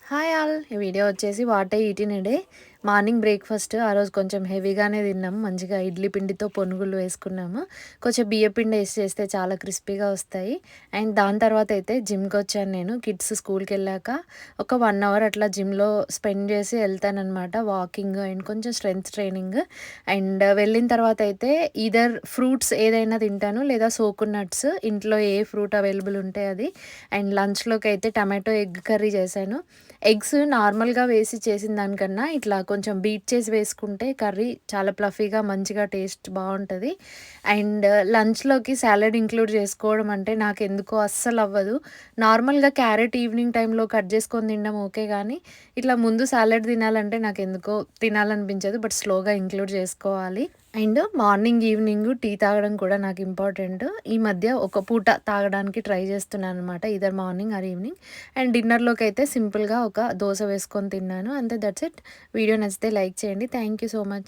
Hi all! ఈ video వచ్చేసి what I eat in a day. Morning breakfast ఆ రోజు కొంచెం హెవీగానే తిన్నాము. మంచిగా ఇడ్లీ పిండితో పునుగులు వేసుకున్నాము. కొంచెం బియ్య పిండి ఏసి చేస్తే చాలా క్రిస్పీగా వస్తాయి. అండ్ దాని తర్వాత అయితే జిమ్‌కొచ్చాను నేను. కిడ్స్ స్కూల్‌కెళ్ళాక ఒక 1 అవర్ అట్లా జిమ్‌లో స్పెండ్ చేసి ఎళ్తాననమాట. వాకింగ్ అండ్ కొంచెం స్ట్రెంత్ ట్రైనింగ్. అండ్ వెళ్ళిన తర్వాత అయితే ఈదర్ ఫ్రూట్స్ ఏదైనా తింటాను లేదా సోకునట్స్ ఇంట్లో ఏ ఫ్రూట్ అవైలబుల్ ఉంటే అది. అండ్ లంచ్‌లోకి అయితే టమాటో ఎగ్ కర్రీ చేశాను. ఎగ్స్ నార్మల్‌గా వేసి చేసిన దానికన్నా ఇట్లా కొంచెం బీట్ చేసి వేసుకుంటే కర్రీ చాలా ప్లఫీగా మంచిగా టేస్ట్ బావుంటది. అండ్ లంచ్‌లోకి సాలడ్ ఇంక్లూడ్ చేసుకోవడం అంటే నాకెందుకో అస్సలవ్వదు. నార్మల్‌గా క్యారెట్ ఈవినింగ్ టైమ్‌లో కట్ చేసుకొని తినడం ఓకే గానీ, ఇట్లా ముందు సాలడ్ తినాలంటే నాకెందుకో తినాలనిపించదు. బట్ స్లోగా ఇంక్లూడ్ చేసుకోవాలి. అండ్ మార్నింగ్, ఈవినింగ్ టీ తాగడం కూడా నాకు ఇంపార్టెంట్. ఈ మధ్య ఒక పూట తాగడానికి ట్రై చేస్తున్నాననమాట. Either morning or evening. And డిన్నర్‌లోకైతే సింపుల్‌గా ఒక దోస వేసుకొని తిన్నాను. అంతే దట్స్ ఇట్. వీడియో నచ్చితే లైక్ చేయండి. Thank you so much.